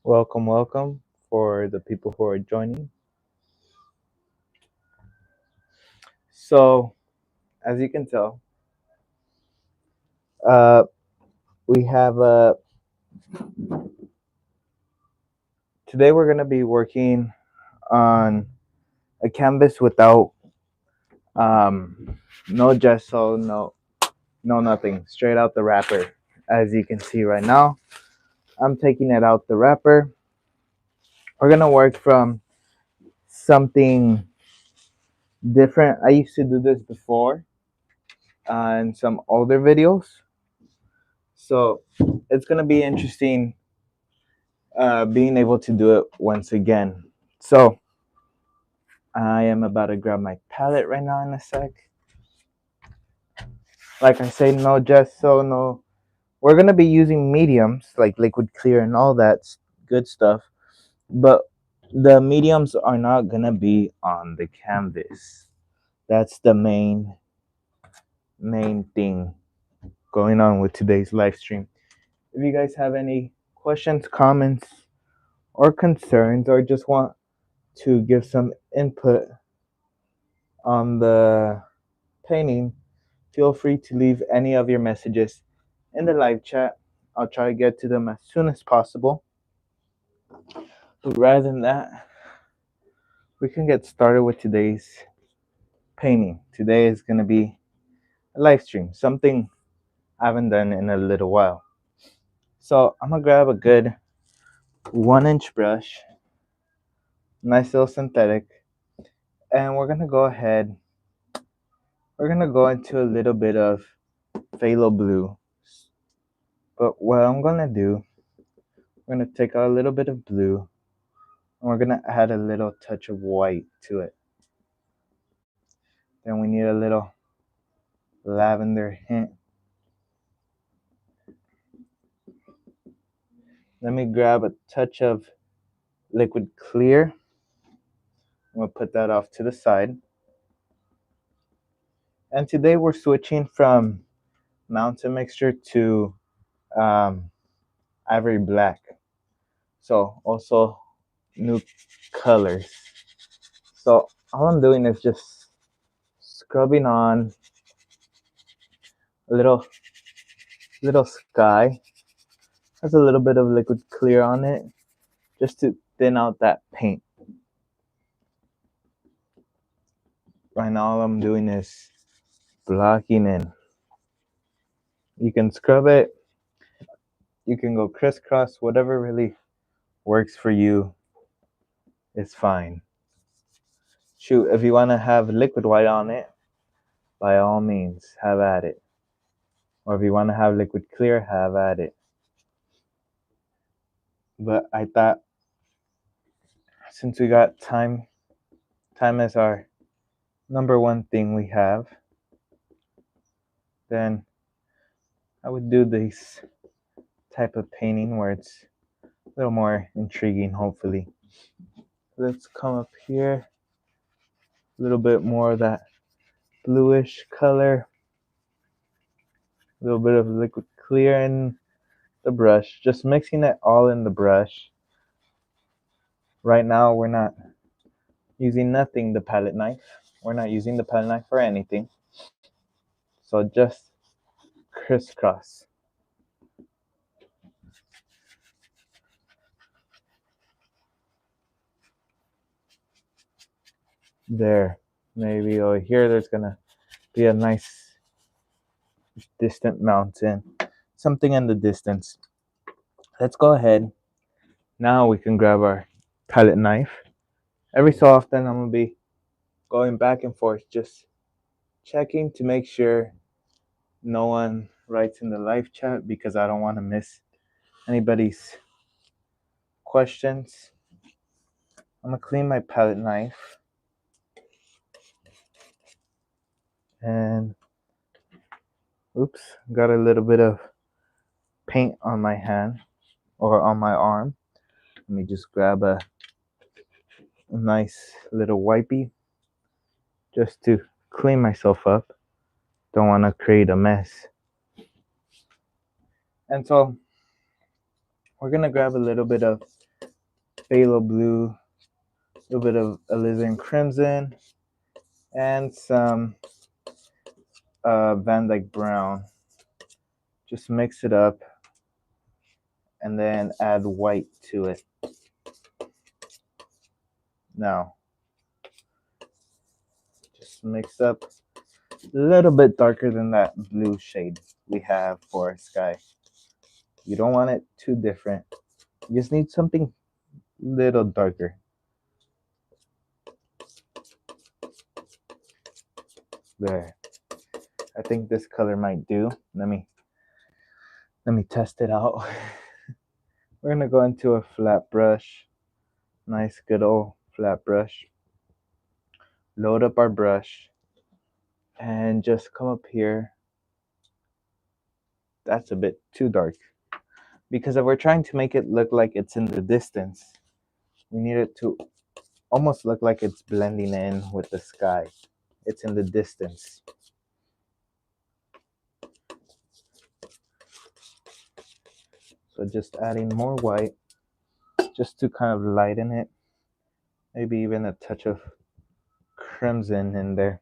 Welcome for the people who are joining. So, as you can tell, uh, we have today we're gonna be working on a canvas without no gesso, no nothing, straight out the wrapper. As you can see right now, I'm taking it out the wrapper. We're gonna work from something different. I used to do this before in some older videos, so it's gonna be interesting being able to do it once again. So I am about to grab my palette right now in a sec. Like I say, no gesso, no. We're gonna be using mediums like liquid clear and all that good stuff, but the mediums are not gonna be on the canvas. That's the main thing going on with today's live stream. If you guys have any questions, comments, or concerns, or just want to give some input on the painting, feel free to leave any of your messages in the live chat. I'll try to get to them as soon as possible. But rather than that, we can get started with today's painting. Today is going to be a live stream, something I haven't done in a little while. So I'm going to grab a good 1-inch brush, nice little synthetic, and we're going to go ahead. We're going to go into a little bit of phthalo blue. But what I'm going to do, we're going to take a little bit of blue and we're going to add a little touch of white to it. Then we need a little lavender hint. Let me grab a touch of liquid clear. I'm going to put that off to the side. And today we're switching from mountain mixture to ivory black. So also new colors. So all I'm doing is just scrubbing on a little sky. Has a little bit of liquid clear on it just to thin out that paint. Right now all I'm doing is blocking in. You can scrub it, you can go crisscross, whatever really works for you is fine. Shoot, if you want to have liquid white on it, by all means, have at it. Or if you want to have liquid clear, have at it. But I thought since we got time is our number one thing we have, then I would do this type of painting where it's a little more intriguing, hopefully. Let's come up here, a little bit more of that bluish color, a little bit of liquid clear in the brush, just mixing it all in the brush. Right now we're not using the palette knife. We're not using the palette knife for anything. So just crisscross. There. Maybe over here there's gonna be a nice distant mountain. Something in the distance. Let's go ahead. Now we can grab our palette knife. Every so often I'm gonna be going back and forth, just checking to make sure no one writes in the live chat because I don't want to miss anybody's questions. I'm gonna clean my palette knife and oops, got a little bit of paint on my hand or on my arm. Let me just grab a nice little wipey just to clean myself up. Don't want to create a mess. And so we're gonna grab a little bit of phthalo blue, a little bit of alizarin crimson, and some Van Dyke brown. Just mix it up and then add white to it. Now, just mix up a little bit darker than that blue shade we have for our sky. You don't want it too different. You just need something a little darker. There. I think this color might do. Let me test it out. We're gonna go into a flat brush. Nice good old flat brush. Load up our brush and just come up here. That's a bit too dark. Because if we're trying to make it look like it's in the distance, we need it to almost look like it's blending in with the sky. It's in the distance. So just adding more white just to kind of lighten it. Maybe even a touch of crimson in there.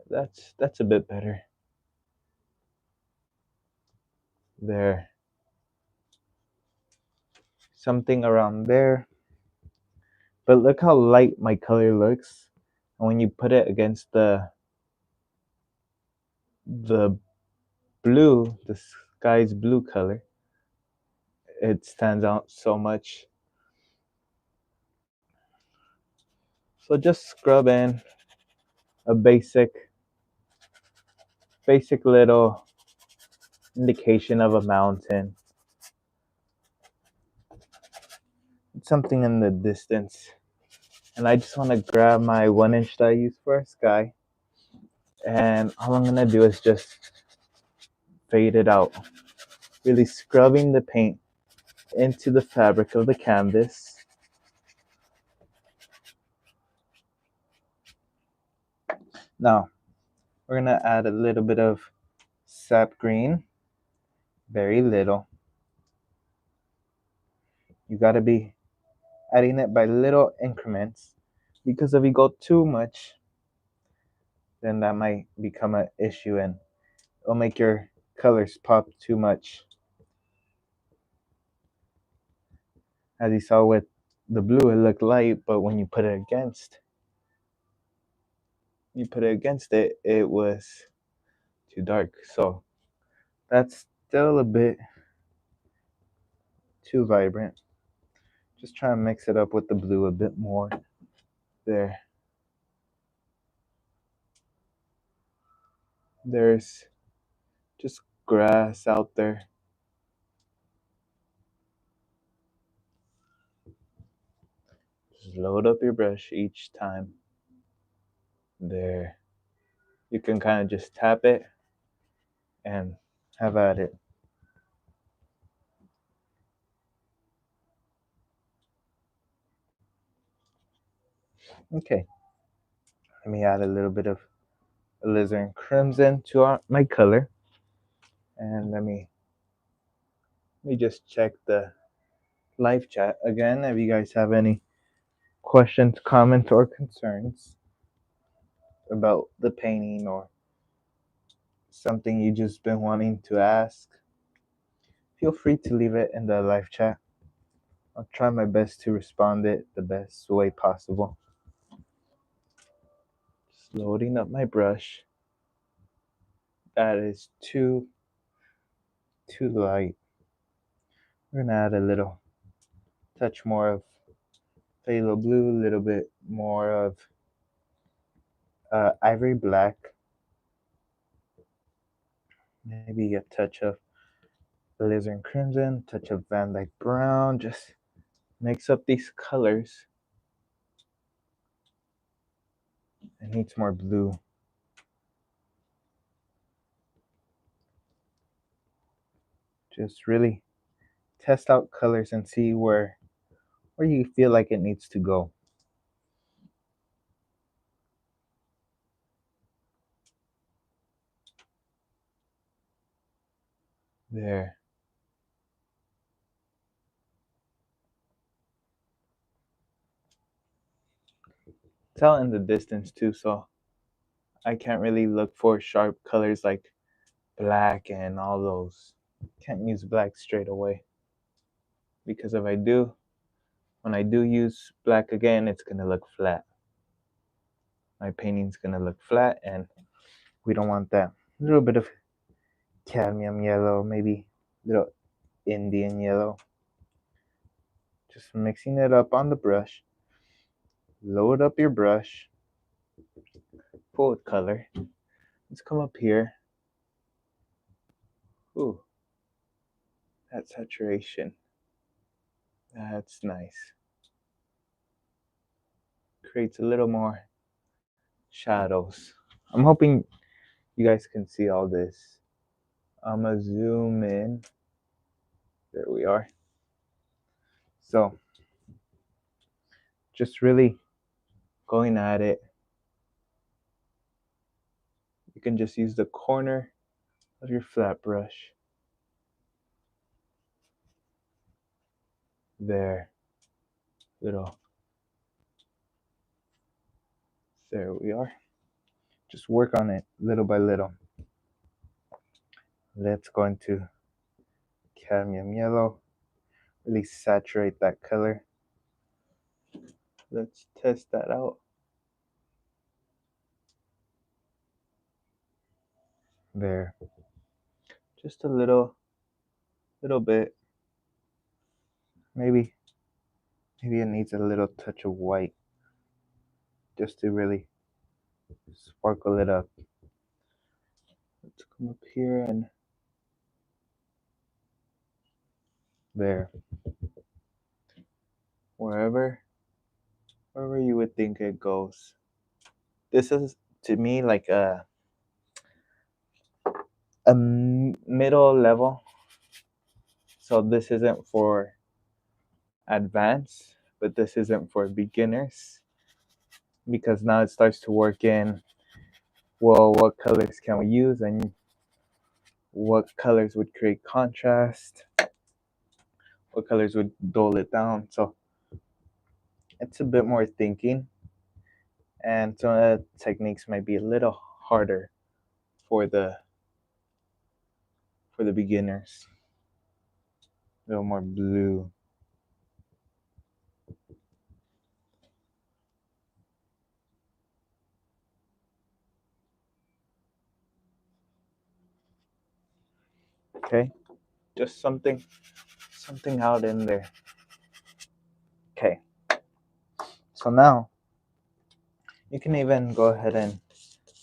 That's a bit better. There. Something around there. But look how light my color looks. And when you put it against the blue, the sky's blue color, it stands out so much. So just scrub in a basic little indication of a mountain. Something in the distance. And I just want to grab my 1-inch that I use for a sky. And all I'm going to do is just fade it out. Really scrubbing the paint into the fabric of the canvas. Now, we're going to add a little bit of sap green. Very little. You got to be adding it by little increments, because if you go too much, then that might become an issue and it'll make your colors pop too much. As you saw with the blue, it looked light, but when you put it against it, it was too dark. So that's still a bit too vibrant. Just try and mix it up with the blue a bit more. There. There's just grass out there. Just load up your brush each time. There. You can kind of just tap it and have at it. Okay. Let me add a little bit of alizarin crimson to my color. And let me just check the live chat again if you guys have any questions, comments, or concerns about the painting or something you just been wanting to ask. Feel free to leave it in the live chat. I'll try my best to respond it the best way possible. Just loading up my brush. That is too light. We're gonna add a little touch more of phthalo blue, a little bit more of ivory black, maybe a touch of alizarin crimson, touch of Van Dyke brown. Just mix up these colors. It needs more blue. Just really test out colors and see where you feel like it needs to go. There. it's out in the distance too, so I can't really look for sharp colors like black and all those. Can't use black straight away, because if I do, when I do use black again, it's gonna look flat. My painting's gonna look flat, and we don't want that. A little bit of cadmium yellow, maybe a little Indian yellow. Just mixing it up on the brush. Load up your brush, full with color. Let's come up here. Ooh, that saturation. That's nice. Creates a little more shadows. I'm hoping you guys can see all this. I'm gonna zoom in. There we are. So, just really going at it. You can just use the corner of your flat brush. There. Little. There we are. Just work on it little by little. Let's go into cadmium yellow. Really saturate that color. Let's test that out. There. Just a little bit. Maybe it needs a little touch of white just to really sparkle it up. Let's come up here and there. Wherever you would think it goes. This is to me like a middle level. So this isn't for advanced, but this isn't for beginners, because now it starts to work in, well, what colors can we use and what colors would create contrast, what colors would dull it down. So it's a bit more thinking, and some of the techniques might be a little harder for the beginners. A little more blue. Okay, just something out in there. Okay, so now you can even go ahead and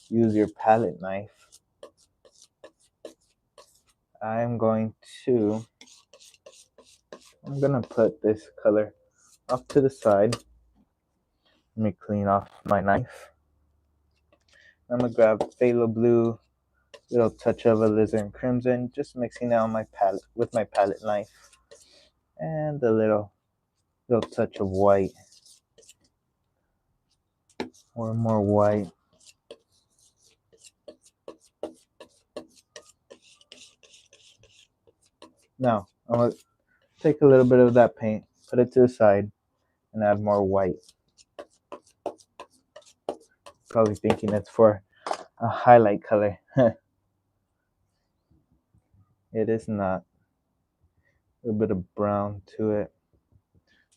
use your palette knife. I'm gonna put this color off to the side. Let me clean off my knife. I'm gonna grab phthalo blue, little touch of alizarin crimson, just mixing it on my palette with my palette knife, and a little touch of white, or more white. Now I'm gonna take a little bit of that paint, put it to the side, and add more white. Probably thinking it's for a highlight color. It is not. A little bit of brown to it.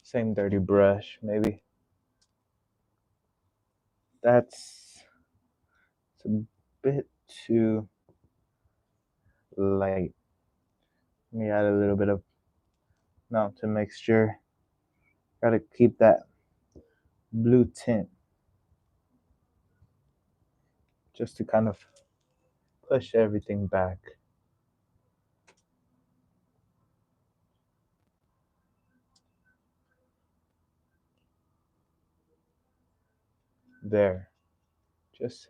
Same dirty brush, maybe. It's a bit too light. Let me add a little bit of mountain mixture. Gotta keep that blue tint, just to kind of push everything back. There. Just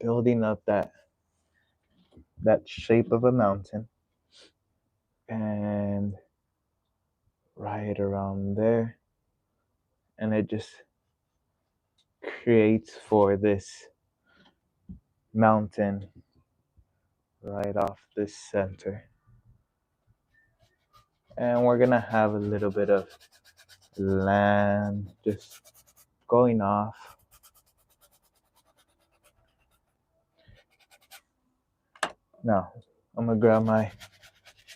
building up that shape of a mountain. And right around there. And it just creates for this mountain right off this center. And we're gonna have a little bit of land just going off. Now, I'm gonna grab my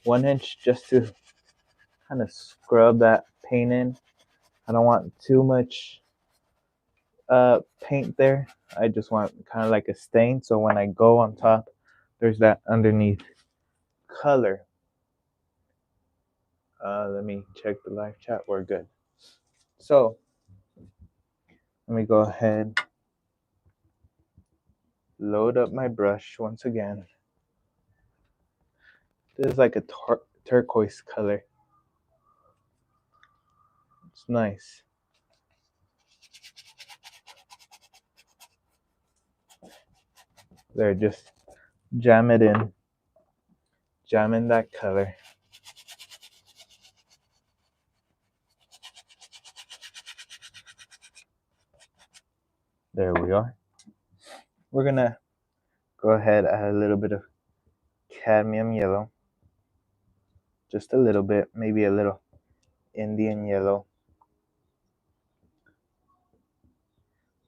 1 inch just to kind of scrub that paint in. I don't want too much paint there. I just want kind of like a stain, so when I go on top, there's that underneath color. Let me check the live chat. We're good. So let me go ahead, load up my brush once again. This is like a turquoise color. It's nice. There, just jam it in. Jam in that color. There we are. We're gonna go ahead, add a little bit of cadmium yellow. Just a little bit, maybe a little Indian yellow.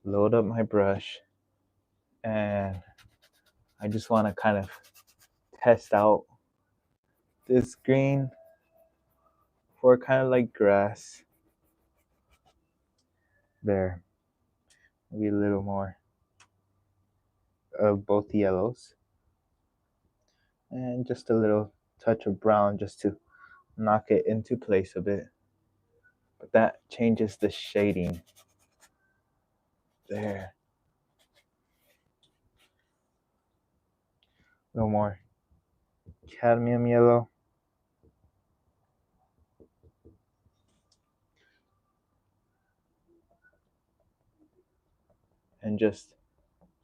Load up my brush, and I just want to kind of test out this green for kind of like grass. There, maybe a little more of both yellows, and just a little touch of brown just to knock it into place a bit. But that changes the shading. There. A little more cadmium yellow. And just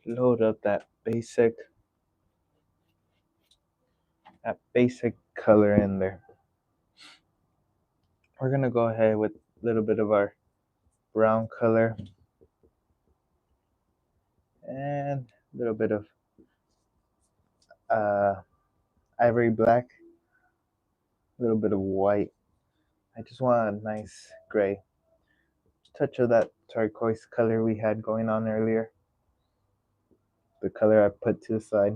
load up that basic color in there. We're gonna go ahead with a little bit of our brown color and a little bit of ivory black, a little bit of white. I just want a nice gray touch of that turquoise color we had going on earlier, the color I put to the side,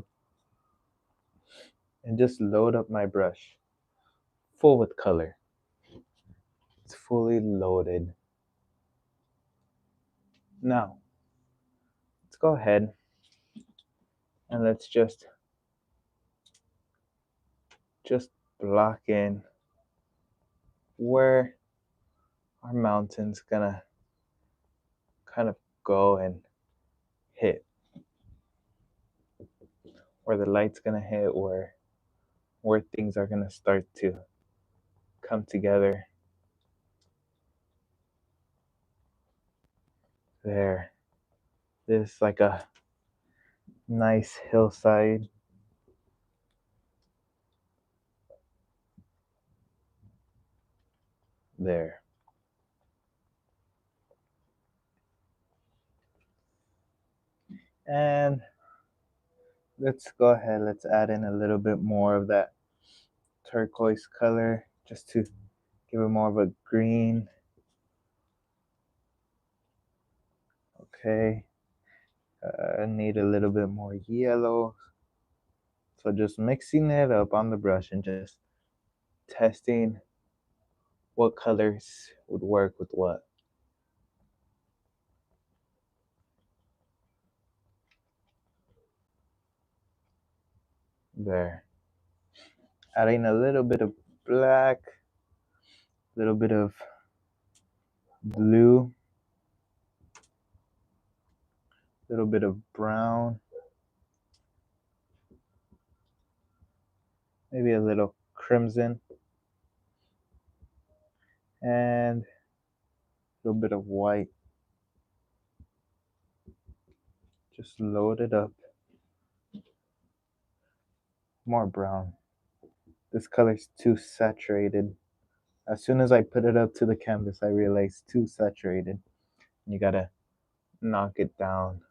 and just load up my brush full with color. It's fully loaded. Now let's go ahead and let's just block in where our mountain's gonna kind of go and hit, where the light's gonna hit, where things are gonna start to come together. There, this is like a nice hillside. There. And let's go ahead, let's add in a little bit more of that turquoise color just to give it more of a green. Okay. I need a little bit more yellow. So just mixing it up on the brush and just testing what colors would work with what. There. Adding a little bit of black, a little bit of blue, a little bit of brown, maybe a little crimson, and a little bit of white. Just load it up. More brown. This color's too saturated. As soon as I put it up to the canvas, I realized it's too saturated. You gotta knock it down.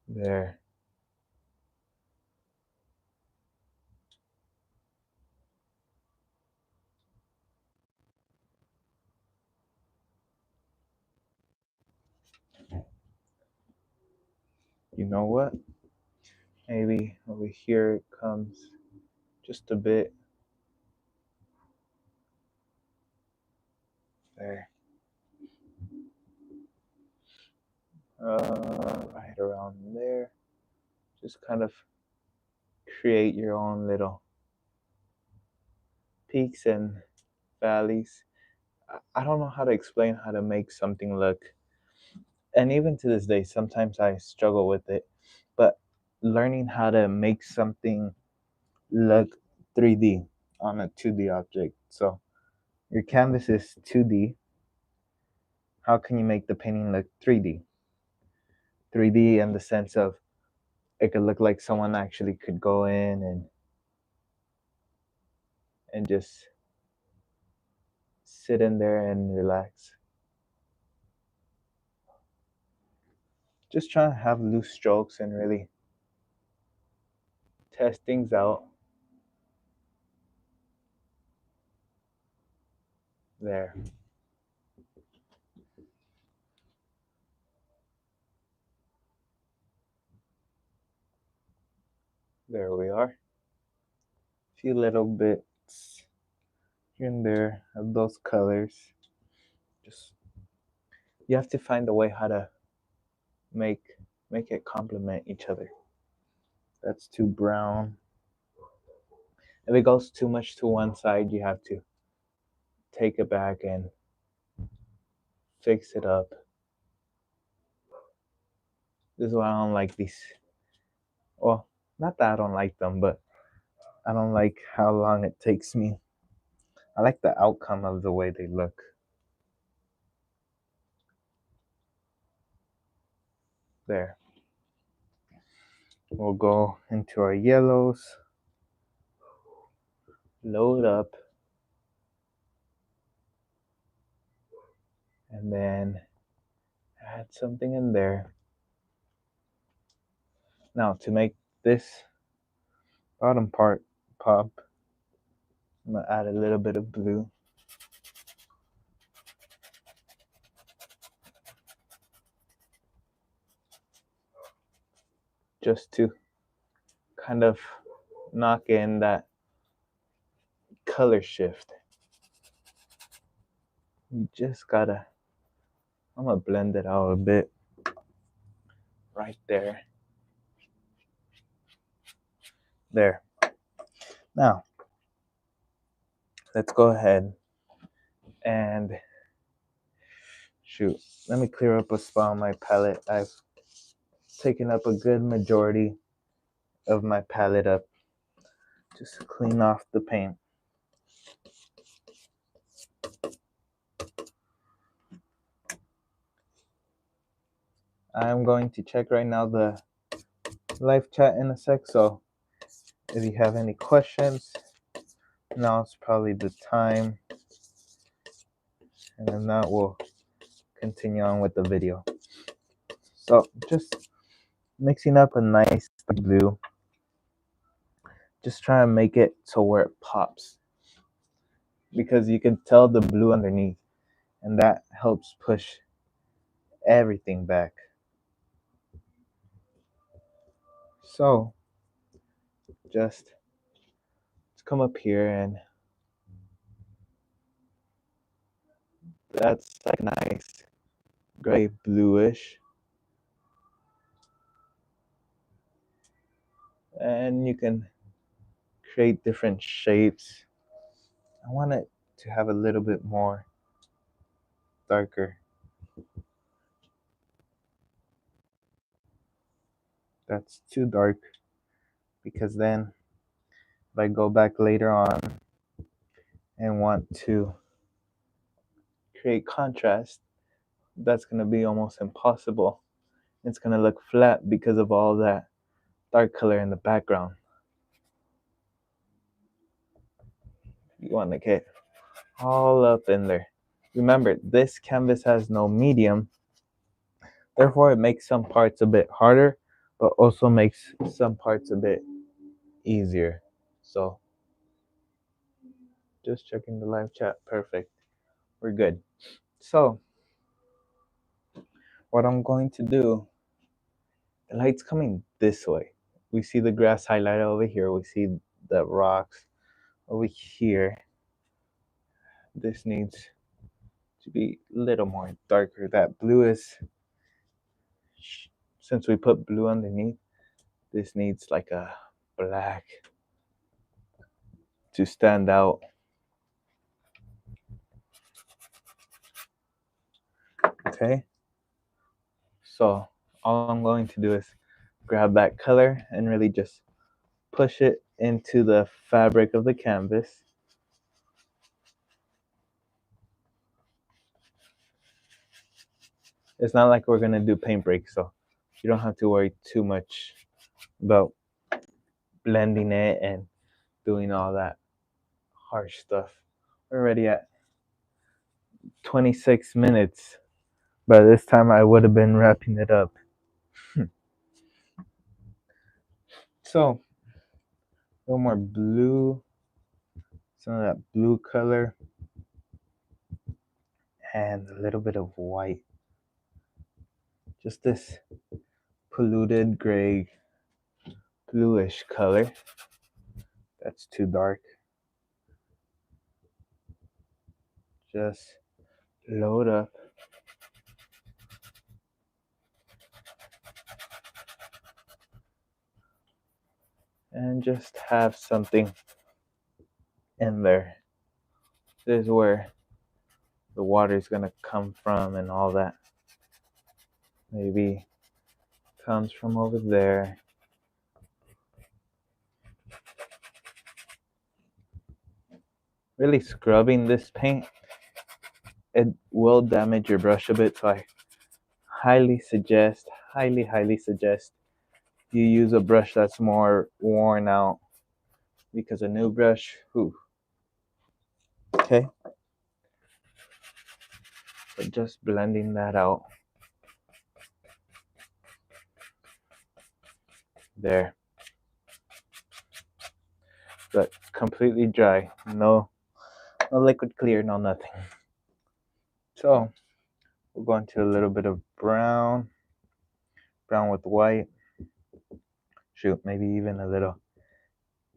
There. You know what? Maybe over here it comes just a bit. There. Right around there. Just kind of create your own little peaks and valleys. I don't know how to explain how to make something look, and even to this day, sometimes I struggle with it. But learning how to make something look 3D on a 2D object. So your canvas is 2D. How can you make the painting look 3D? 3D in the sense of it could look like someone actually could go in and just sit in there and relax. Just trying to have loose strokes and really test things out. There. There we are. A few little bits here and there of those colors. Just you have to find a way how to make it complement each other. That's too brown. If it goes too much to one side, you have to take it back and fix it up. This is why I don't like these. Well, not that I don't like them, but I don't like how long it takes me. I like the outcome of the way they look. There. We'll go into our yellows. Load up. And then add something in there. Now to make this bottom part pop, I'm gonna add a little bit of blue. Just to kind of knock in that color shift. You just gotta, I'm gonna blend it out a bit right there. There. Now, let's go ahead and shoot. Let me clear up a spot on my palette. I've taken up a good majority of my palette up just to clean off the paint. I'm going to check right now the live chat in a sec, so if you have any questions, now's probably the time. And then that will continue on with the video. So just mixing up a nice blue. Just try to make it to where it pops, because you can tell the blue underneath, and that helps push everything back. So just let's come up here, and that's like nice gray bluish, and you can create different shapes. I want it to have a little bit more darker. That's too dark, because then if I go back later on and want to create contrast, that's going to be almost impossible. It's going to look flat because of all that dark color in the background. You want to get all up in there. Remember, this canvas has no medium, therefore it makes some parts a bit harder, but also makes some parts a bit easier. So just checking the live chat. Perfect. We're good. So what I'm going to do The light's coming this way. We see the grass highlighted over here. We see the rocks over here. This needs to be a little more darker. That blue is, since we put blue underneath, this needs like a black to stand out. Okay, so all I'm going to do is grab that color and really just push it into the fabric of the canvas. It's not like we're gonna do paint break, so you don't have to worry too much about blending it and doing all that harsh stuff. We're already at 26 minutes. By this time, I would have been wrapping it up. So, a little more blue, some of that blue color, and a little bit of white. Just this polluted gray, bluish color. That's too dark. Just load up. And just have something in there. This is where the water is gonna come from and all that. Maybe comes from over there. Really scrubbing this paint, it will damage your brush a bit, so I highly suggest you use a brush that's more worn out, because a new brush, okay, but just blending that out there, but completely dry, no liquid clear, no nothing. So we'll go into a little bit of brown with white. Shoot, maybe even a little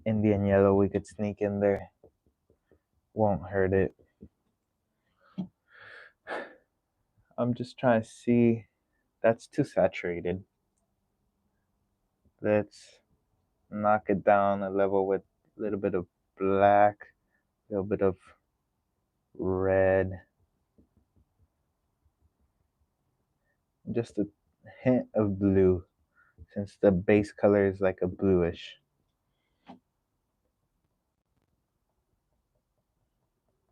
Indian yellow we could sneak in there. Won't hurt it. I'm just trying to see. That's too saturated. Let's knock it down a level with a little bit of black, a little bit of red, just a hint of blue, since the base color is like a bluish.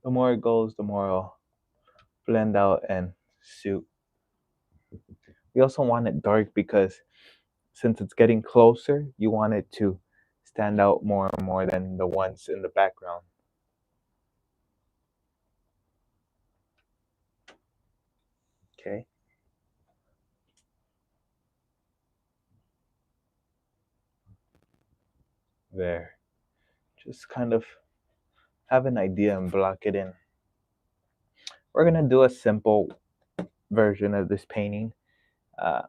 The more it goes, the more it'll blend out and suit. We also want it dark because since it's getting closer, you want it to stand out more and more than the ones in the background. Okay. There. Just kind of have an idea and block it in. We're gonna do a simple version of this painting. I'm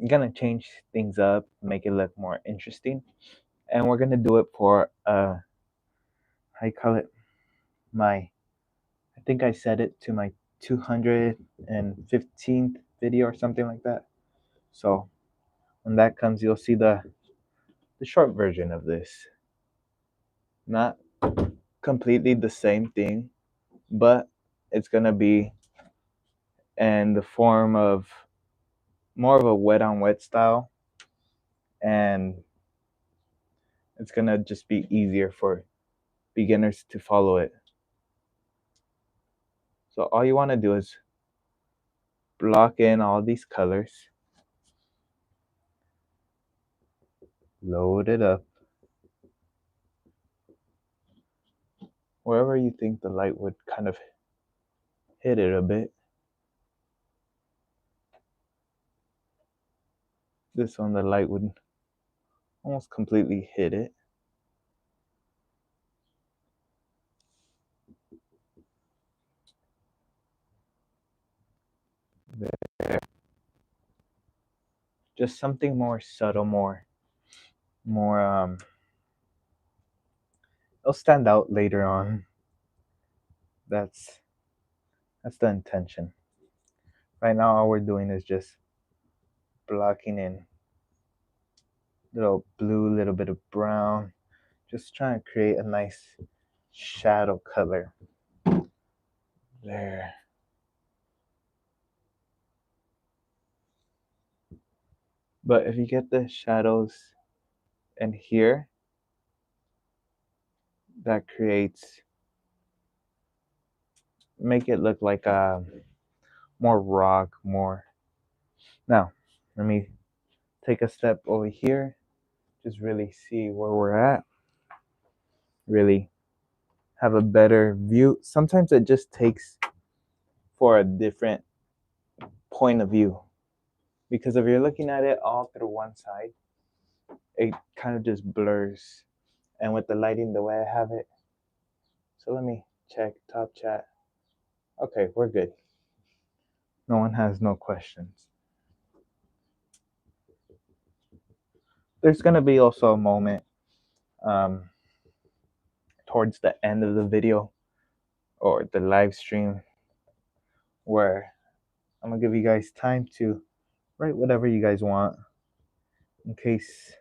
gonna change things up, make it look more interesting, and we're gonna do it for how you call it, my, I think I set it to my 215th video or something like that. So when that comes, you'll see the short version of this. Not completely the same thing, but it's gonna be in the form of more of a wet on wet style, and it's gonna just be easier for beginners to follow it. So all you want to do is block in all these colors, load it up wherever you think the light would kind of hit it a bit. This one, the light would almost completely hit it. There. just something more subtle, more it'll stand out later on. That's the intention. Right now all we're doing is just blocking in little blue, little bit of brown, just trying to create a nice shadow color there. But if you get the shadows in here, that creates, make it look like more rock, more. Now let me take a step over here, just really see where we're at, really have a better view. Sometimes it just takes for a different point of view, because if you're looking at it all through one side, it kind of just blurs. And with the lighting the way I have it, so let me check top chat. Okay, we're good. No one has no questions. There's gonna be also a moment towards the end of the video or the live stream where I'm gonna give you guys time to write whatever you guys want, in case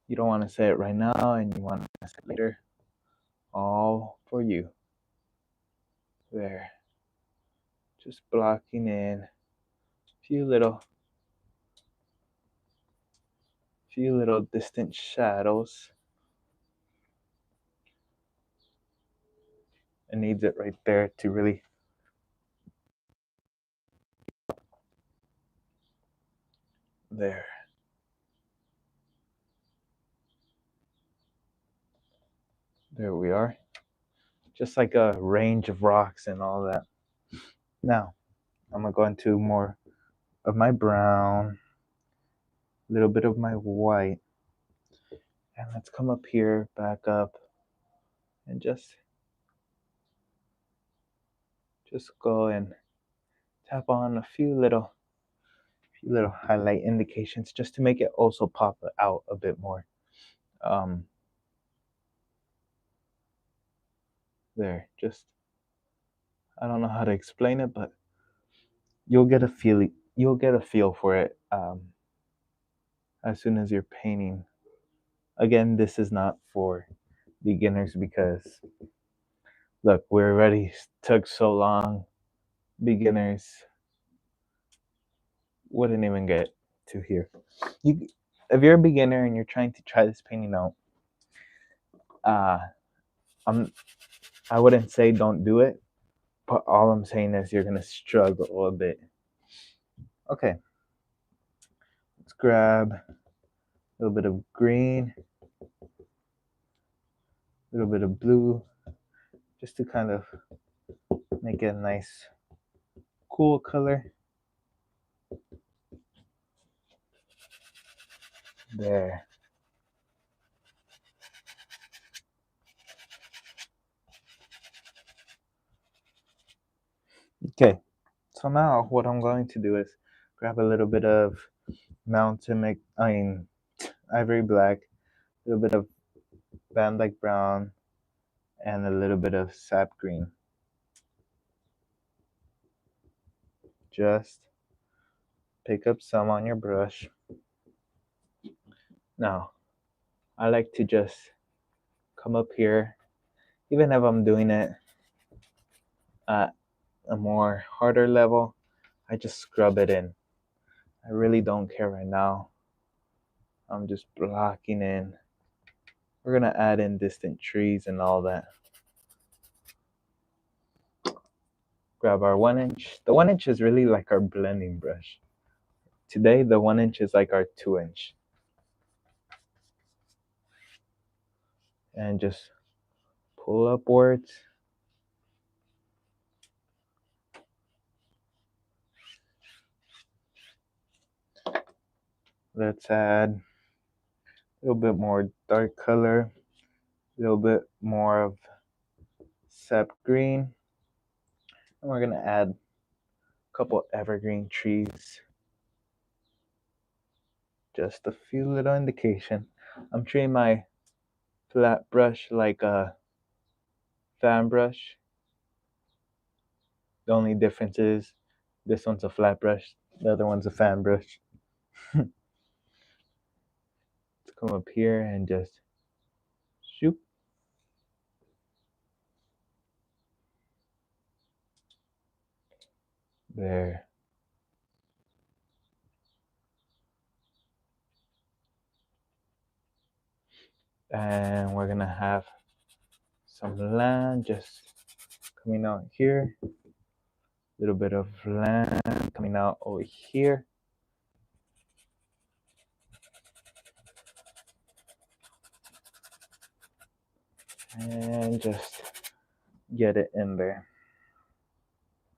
you don't want to say it right now and you want to say it later. All for you. There. Just blocking in a few little distant shadows. It needs it right there to really there. There we are. Just like a range of rocks and all that. Now, I'm gonna go into more of my brown, a little bit of my white, and let's come up here, back up, and just go and tap on a few little highlight indications, just to make it also pop out a bit more. There, just, I don't know how to explain it, but you'll get a feel for it as soon as you're painting. Again, this is not for beginners, because look, we already took so long. Beginners wouldn't even get to here. If you're a beginner and you're trying to try this painting out, I wouldn't say don't do it, but all I'm saying is you're gonna struggle a bit. Okay, let's grab a little bit of green, a little bit of blue, just to kind of make it a nice cool color. There. Okay, so now what I'm going to do is grab a little bit of ivory black, a little bit of Van Dyke brown, and a little bit of sap green. Just pick up some on your brush. Now, I like to just come up here, even if I'm doing it at a more harder level, I just scrub it in. I really don't care right now. I'm just blocking in. We're gonna add in distant trees and all that. Grab our 1-inch. The 1-inch is really like our blending brush. Today, the 1-inch is like our 2-inch. And just pull upwards. Let's add a little bit more dark color, a little bit more of sap green. And we're gonna add a couple evergreen trees. Just a few little indication. I'm treating my flat brush like a fan brush. The only difference is this one's a flat brush, the other one's a fan brush. Let's come up here and just shoop. There. And we're gonna have some land just coming out here. A little bit of land coming out over here. And just get it in there.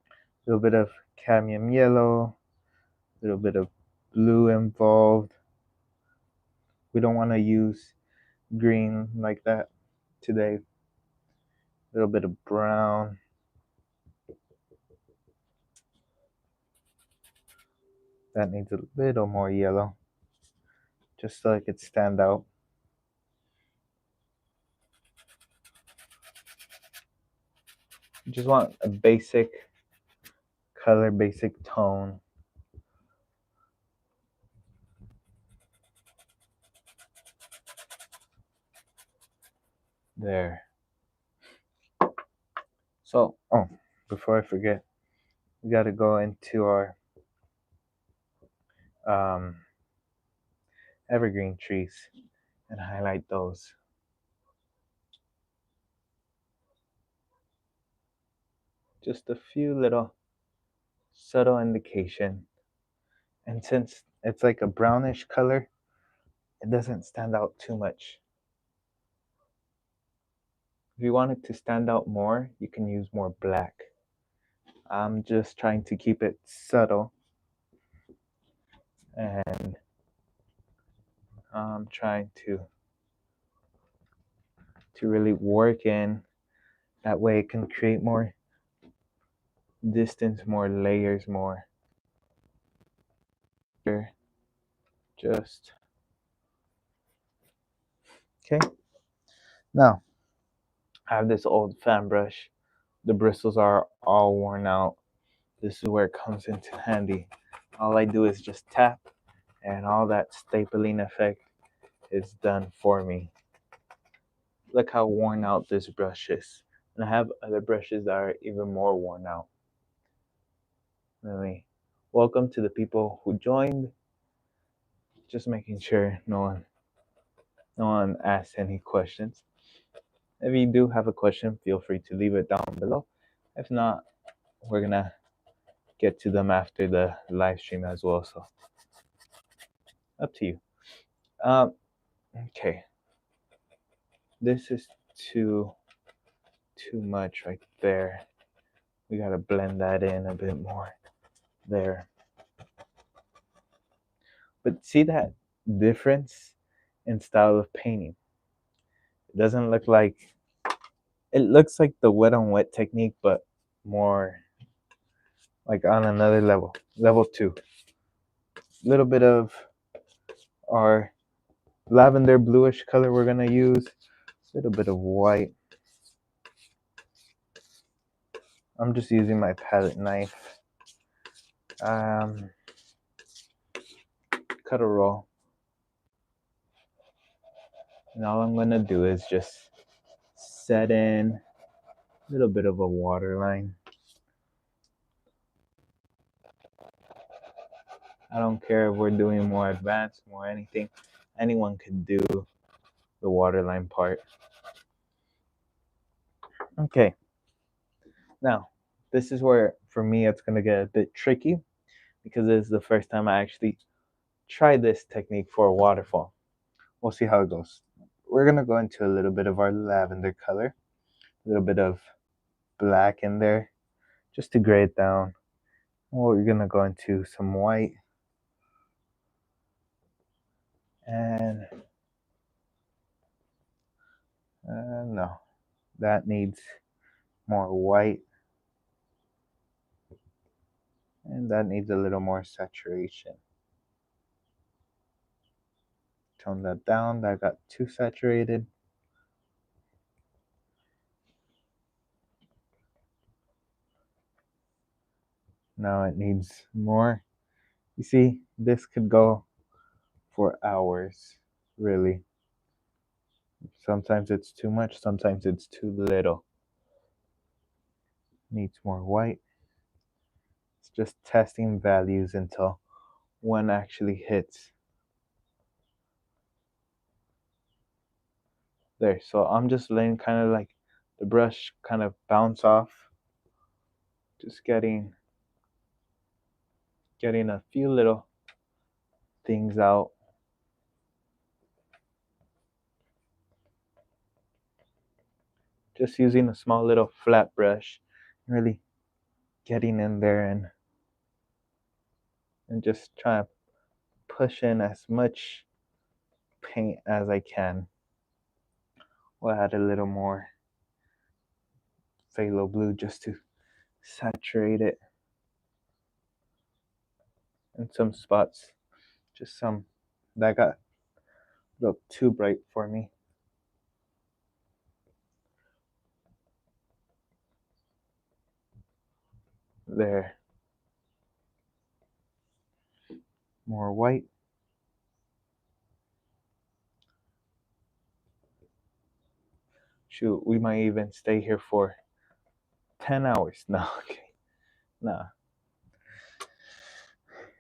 A little bit of cadmium yellow, a little bit of blue involved. We don't want to use green like that today. A little bit of brown. That needs a little more yellow, just so it could stand out. You just want a basic color, basic tone. There. So, before I forget, we got to go into our evergreen trees and highlight those. Just a few little subtle indication. And since it's like a brownish color, it doesn't stand out too much. If you want it to stand out more, you can use more black. I'm just trying to keep it subtle, and I'm trying to really work in. That way it can create more distance, more layers, more. Just okay. Now I have this old fan brush. The bristles are all worn out. This is where it comes into handy. All I do is just tap, and all that stapling effect is done for me. Look how worn out this brush is. And I have other brushes that are even more worn out. Really, welcome to the people who joined. Just making sure no one asks any questions. If you do have a question, feel free to leave it down below. If not, we're gonna get to them after the live stream as well. So up to you. Okay. This is too much right there. We gotta blend that in a bit more there. But see that difference in style of painting? It doesn't look like, it looks like the wet on wet technique, but more like on another level, level 2. A little bit of our lavender bluish color we're gonna use, a little bit of white. I'm just using my palette knife. Cut a roll. And all I'm gonna do is just set in a little bit of a water line. I don't care if we're doing more advanced, more anything. Anyone can do the waterline part. Okay. Now, this is where, for me, it's going to get a bit tricky because this is the first time I actually tried this technique for a waterfall. We'll see how it goes. We're going to go into a little bit of our lavender color, a little bit of black in there, just to gray it down. We're going to go into some white. And no, that needs more white. And that needs a little more saturation. tone that down. That got too saturated. Now it needs more. You see, this could go for hours, really. Sometimes it's too much, sometimes it's too little. Needs more white. It's just testing values until one actually hits. There, so I'm just letting kind of like the brush kind of bounce off. Just getting a few little things out. Just using a small little flat brush, really getting in there and just trying to push in as much paint as I can. We'll add a little more phthalo blue just to saturate it in some spots. Just some that got a little too bright for me. There. More white. Shoot, we might even stay here for 10 hours. No, okay. Nah.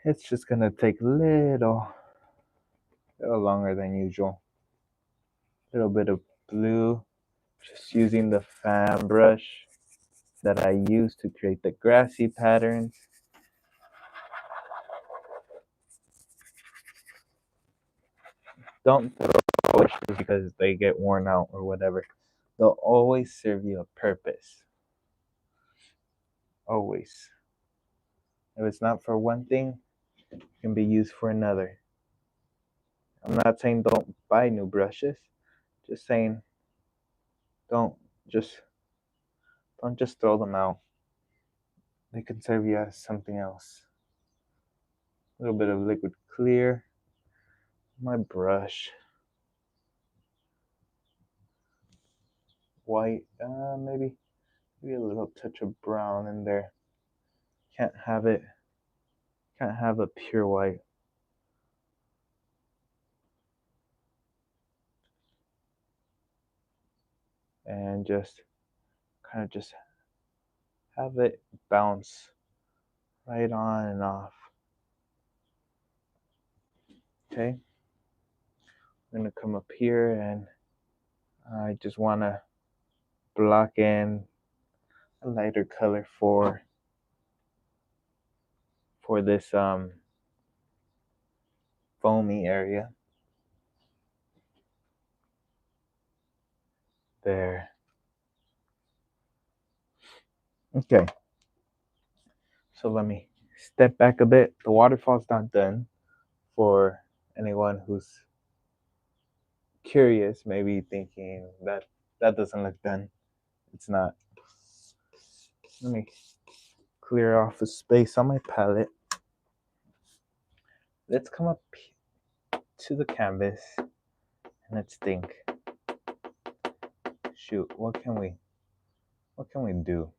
It's just gonna take a little longer than usual. A little bit of blue. Just using the fan brush that I use to create the grassy patterns. Don't throw brushes because they get worn out or whatever. They'll always serve you a purpose. Always. If it's not for one thing, it can be used for another. I'm not saying don't buy new brushes. Just saying don't just throw them out. They can serve you as something else. A little bit of liquid clear. My brush. White. Maybe a little touch of brown in there. Can't have a pure white. And just kind of just have it bounce right on and off. Okay, I'm gonna come up here and I just want to block in a lighter color for this foamy area. There. Okay, so let me step back a bit. The waterfall's not done. For anyone who's curious, maybe thinking that doesn't look done. It's not. Let me clear off the space on my palette. Let's come up to the canvas and let's think. Shoot, what can we do?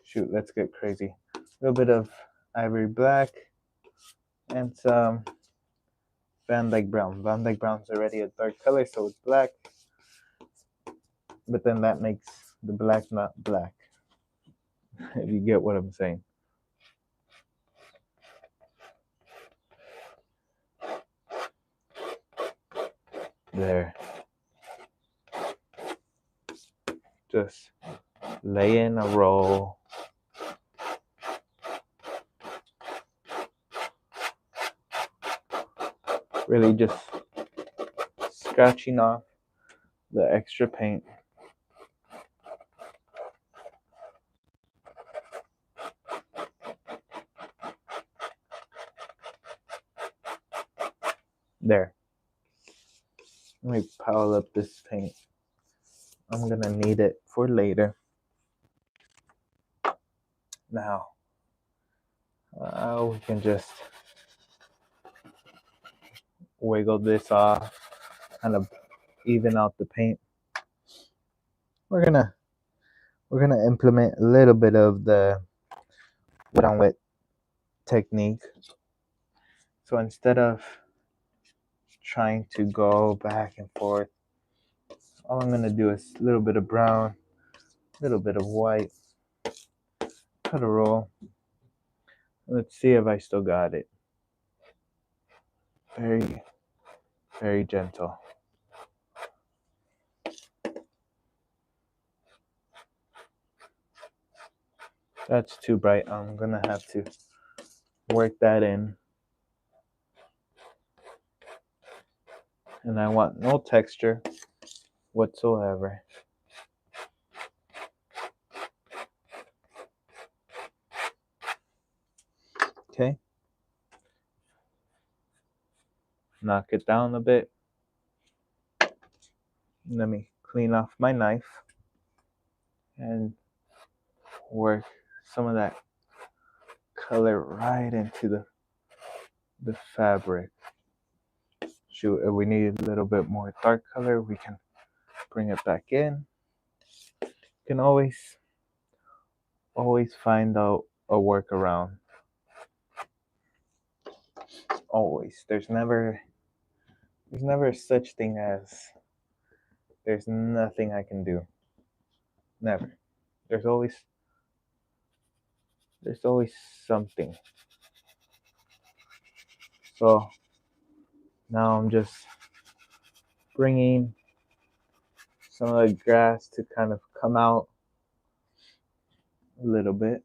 Shoot, let's get crazy. A little bit of ivory black and some Van Dyke brown. Van Dyke brown's already a dark color, so it's black. But then that makes the black not black. If you get what I'm saying. There. Just lay in a roll. Really just scratching off the extra paint. There. Let me pile up this paint. I'm gonna need it for later. Now, we can just wiggle this off, kind of even out the paint. We're gonna implement a little bit of the wet on wet technique. So instead of trying to go back and forth, all I'm gonna do is a little bit of brown, a little bit of white, cut a roll. Let's see if I still got it. Very, very gentle. That's too bright. I'm gonna have to work that in. And I want no texture whatsoever. Okay. Knock it down a bit. Let me clean off my knife and work some of that color right into the fabric. Shoot, if we need a little bit more dark color, we can bring it back in. You can always find out a workaround. Always. There's never such thing as there's nothing I can do. Never. There's always something. So now I'm just bringing some of the grass to kind of come out a little bit.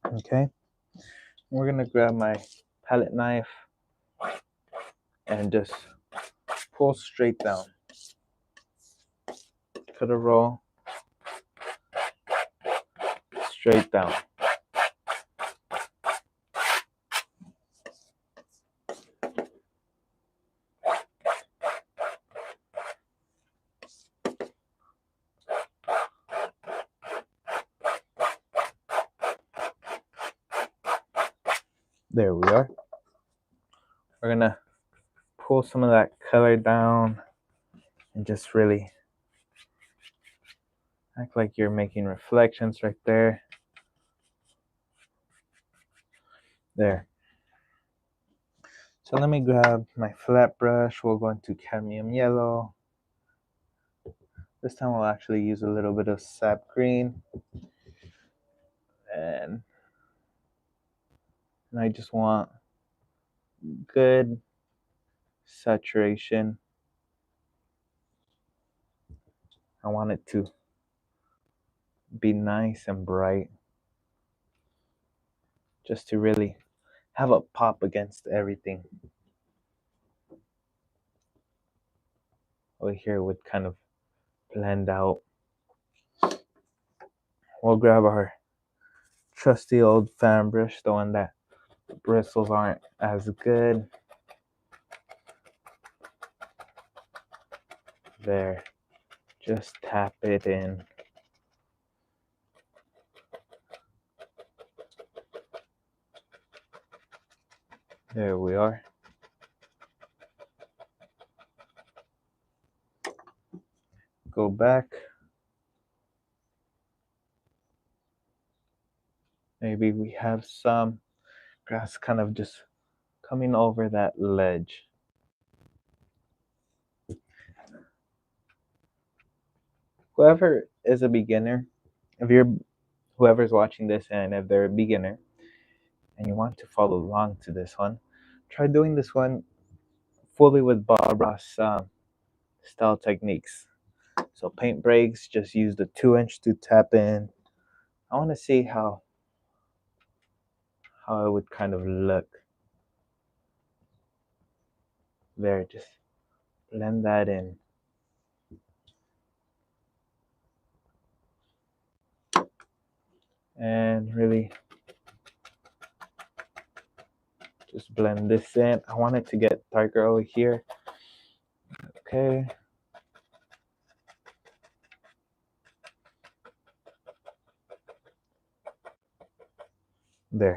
Okay. We're gonna grab my palette knife and just pull straight down. Cut a roll straight down. There we are. We're gonna pull some of that color down and just really act like you're making reflections right there. There. So let me grab my flat brush. We'll go into cadmium yellow. This time we'll actually use a little bit of sap green. And I just want good saturation. I want it to be nice and bright, just to really have a pop against everything. Over here would kind of blend out. We'll grab our trusty old fan brush, the one that the bristles aren't as good. There, just tap it in. There we are. Go back. Maybe we have some grass kind of just coming over that ledge. Whoever is a beginner, whoever's watching this and if they're a beginner and you want to follow along to this one, try doing this one fully with Bob Ross style techniques. So paint breaks, just use the 2-inch to tap in. I want to see how it would kind of look. There, just blend that in. And really just blend this in. I want it to get darker over here. Okay. There.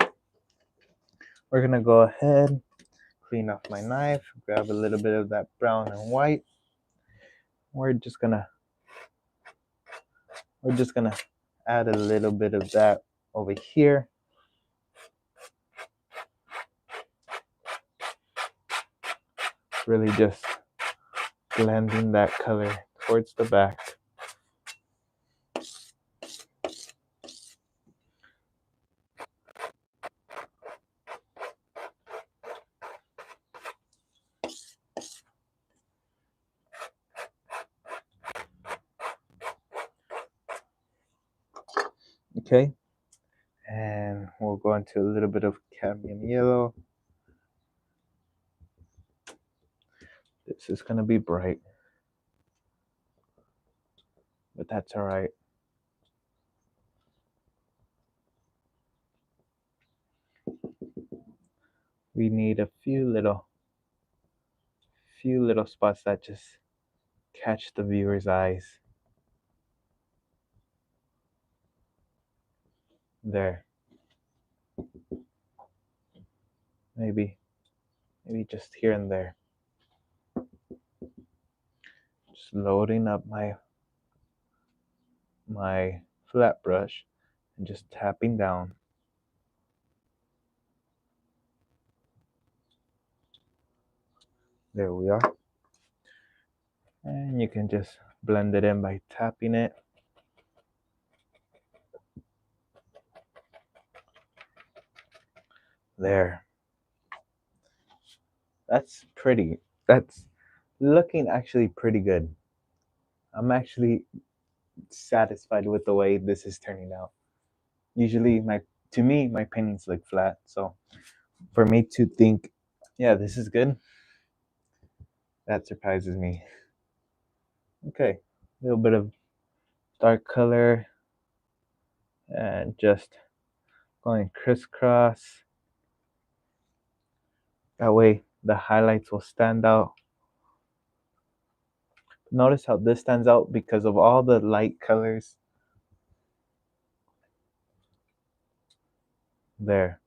We're gonna go ahead, clean off my knife, grab a little bit of that brown and white. We're just gonna add a little bit of that over here. Really just blending that color towards the back. Okay, and we'll go into a little bit of cadmium yellow. This is gonna be bright, but that's all right. We need a few little spots that just catch the viewer's eyes. There. Maybe just here and there. Just loading up my flat brush and just tapping down. There we are. And you can just blend it in by tapping it. There. That's pretty. That's looking actually pretty good. I'm actually satisfied with the way this is turning out. Usually to me my paintings look flat, so for me to think, yeah, this is good, that surprises me. Okay, a little bit of dark color and just going crisscross. That way the highlights will stand out. Notice how this stands out because of all the light colors. There.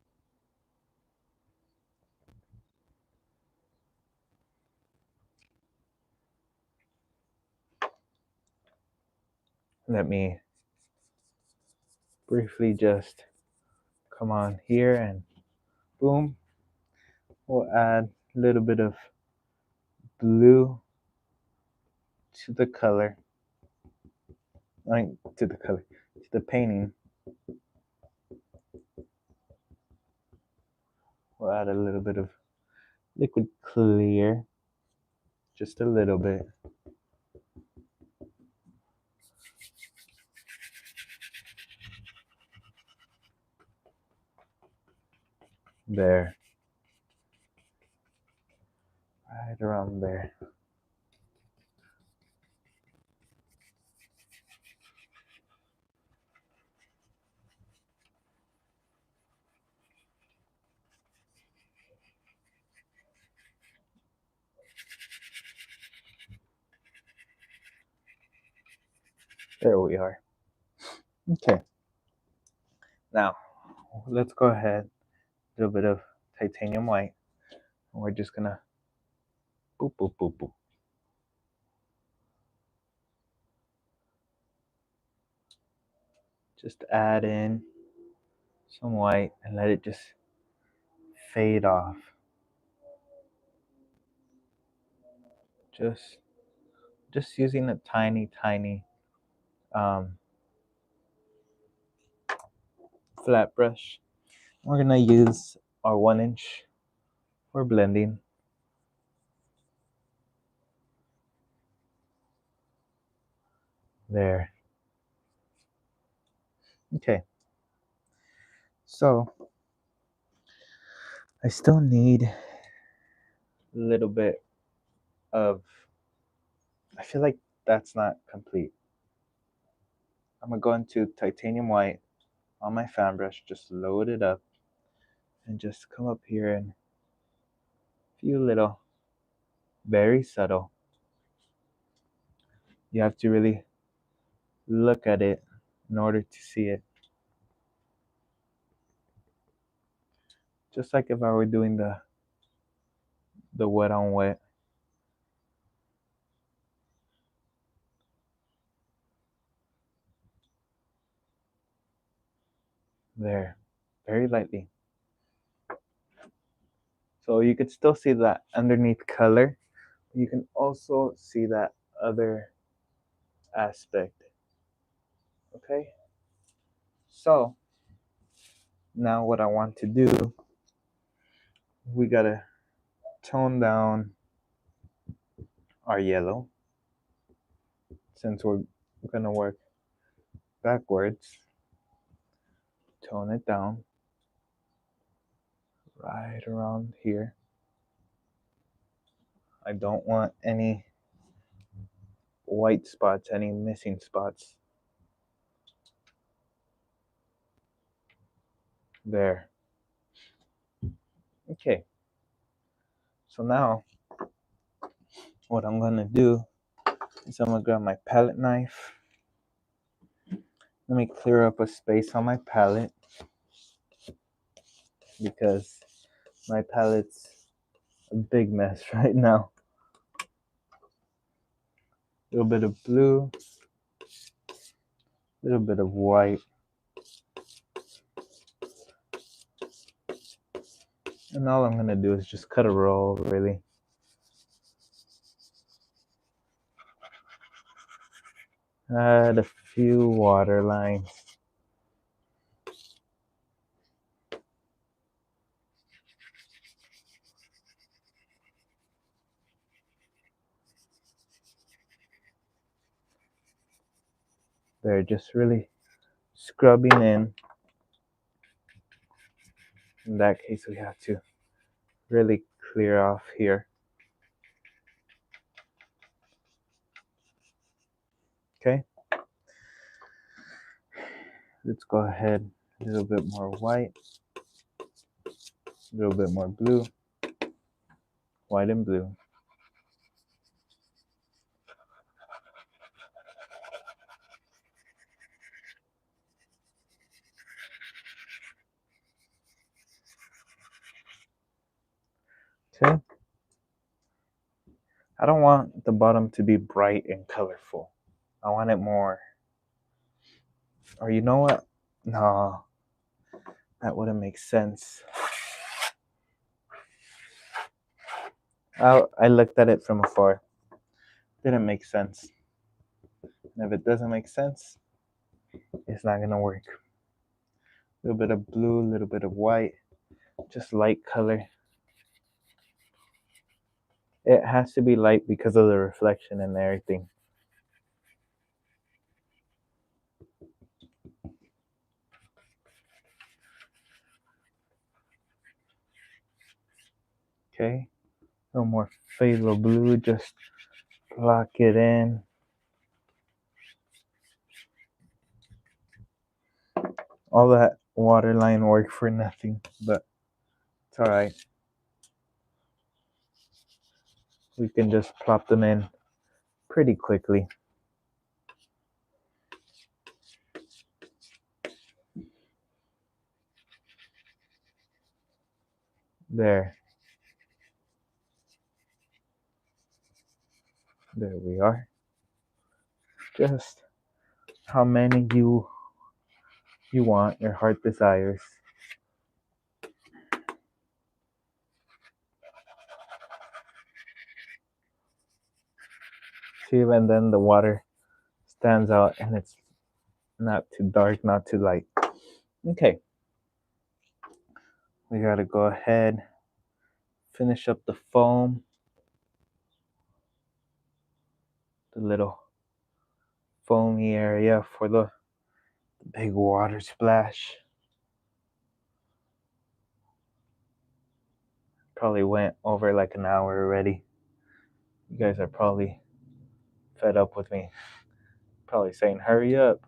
Let me briefly just come on here and boom. We'll add a little bit of blue to the color. To the painting. We'll add a little bit of liquid clear, just a little bit. There. Right around there. There we are. Okay. Now, let's go ahead. A little bit of titanium white. And we're just gonna boop, boop, boop, boop. Just add in some white and let it just fade off. Just using a tiny flat brush. We're gonna use our 1" for blending. There. Okay. So I still need a little bit of, I feel like that's not complete. I'm gonna go into titanium white on my fan brush, just load it up and just come up here and a few little, very subtle. You have to really look at it in order to see it. just like if I were doing the wet on wet. There, very lightly. So you could still see that underneath color. You can also see that other aspect. Okay? So now what I want to do, we gotta tone down our yellow since we're gonna work backwards. Tone it down right around here. I don't want any white spots, any missing spots. There. Okay. So now what I'm gonna do is I'm gonna grab my palette knife. Let me clear up a space on my palette because my palette's a big mess right now. A little bit of blue, a little bit of white, and all I'm gonna do is just cut a roll, really. Add a few water lines. They're just really scrubbing in. In that case, we have to really clear off here. Okay. Let's go ahead, a little bit more white, a little bit more blue, white and blue. Okay. I don't want the bottom to be bright and colorful. I want it more, or you know what? No, that wouldn't make sense. I looked at it from afar. Didn't make sense. And if it doesn't make sense, it's not gonna work. A little bit of blue, a little bit of white, just light color. It has to be light because of the reflection and everything. Okay, a little more phthalo blue, just lock it in. All that waterline work for nothing, but it's alright. We can just plop them in pretty quickly. There. There we are. Just how many you want, your heart desires. See, and then the water stands out and it's not too dark, not too light. Okay. We gotta go ahead, finish up the foam. The little foamy area for the big water splash. Probably went over like an hour already. You guys are probably fed up with me. Probably saying, hurry up.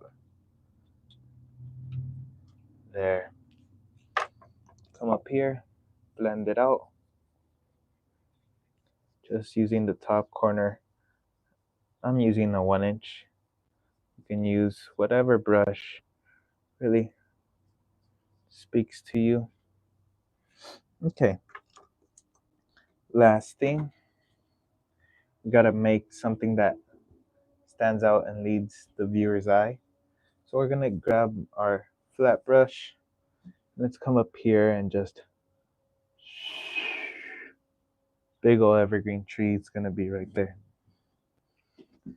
There. Come up here, blend it out. Just using the top corner. I'm using a 1-inch. You can use whatever brush really speaks to you. Okay, last thing, we gotta make something that stands out and leads the viewer's eye. So we're gonna grab our flat brush. Let's come up here and just big old evergreen tree is gonna be right there. A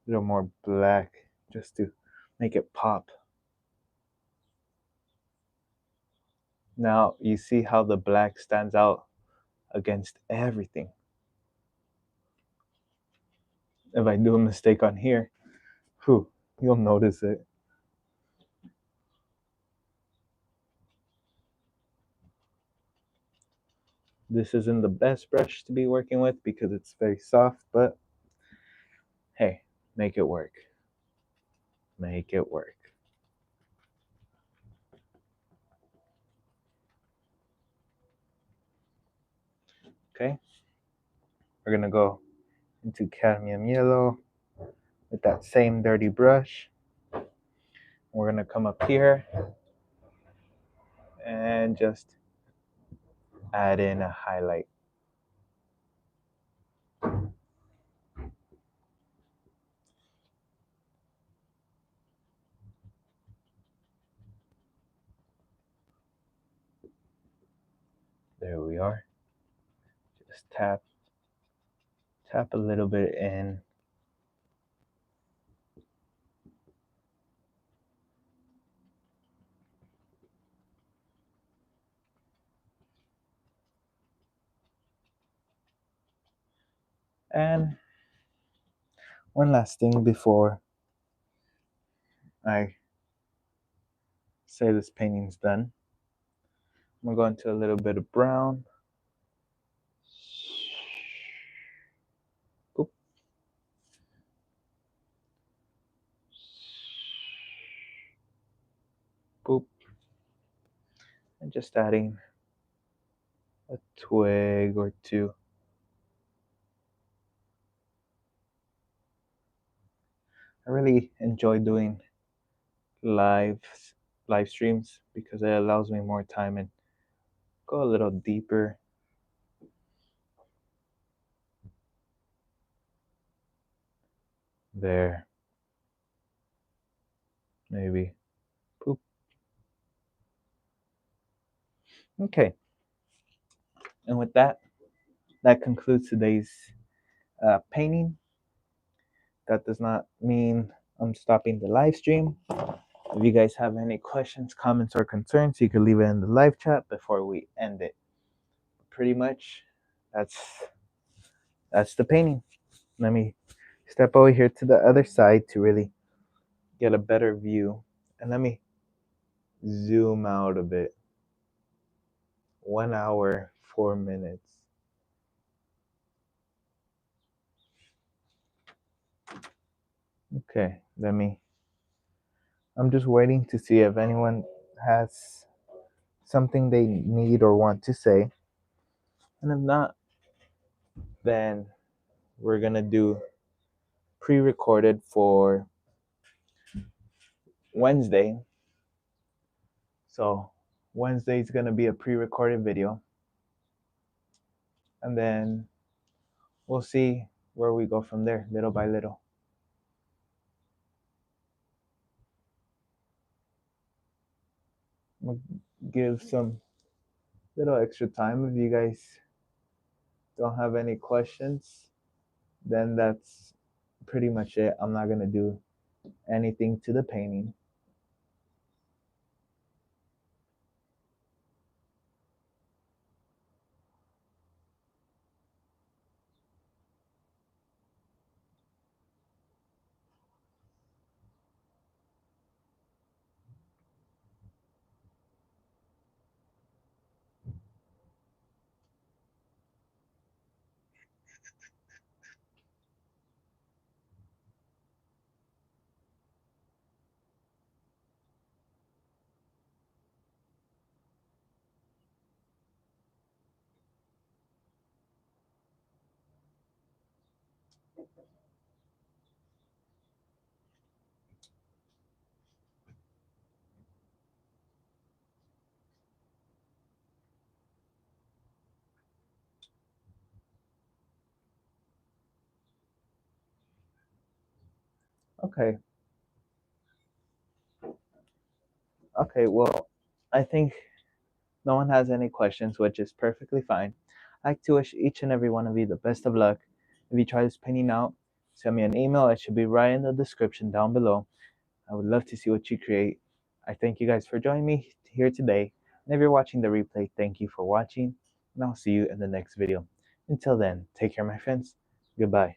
little more black just to make it pop. Now you see how the black stands out against everything. If I do a mistake on here, whew, you'll notice it. This isn't the best brush to be working with because it's very soft, but hey, make it work. Make it work. Okay, we're gonna go into cadmium yellow with that same dirty brush. We're gonna come up here and just add in a highlight. There we are. Just tap a little bit in. And one last thing before I say this painting's done. I'm gonna go into a little bit of brown. Boop. Boop. And just adding a twig or two. I really enjoy doing live streams because it allows me more time and go a little deeper. There. Maybe. Poop. Okay. And with that, that concludes today's painting. That does not mean I'm stopping the live stream. If you guys have any questions, comments, or concerns, you can leave it in the live chat before we end it. Pretty much, that's the painting. Let me step over here to the other side to really get a better view, and let me zoom out a bit. 1 hour, 4 minutes. Okay, I'm just waiting to see if anyone has something they need or want to say. And if not, then we're gonna do pre-recorded for Wednesday. So Wednesday is gonna be a pre-recorded video, and then we'll see where we go from there, little by little. We'll give some little extra time. If you guys don't have any questions, then that's pretty much it. I'm not gonna do anything to the painting. Okay. Okay. Well, I think no one has any questions, which is perfectly fine. I like to wish each and every one of you the best of luck. If you try this painting out, send me an email. It should be right in the description down below. I would love to see what you create. I thank you guys for joining me here today. And if you're watching the replay, thank you for watching. And I'll see you in the next video. Until then, take care, my friends. Goodbye.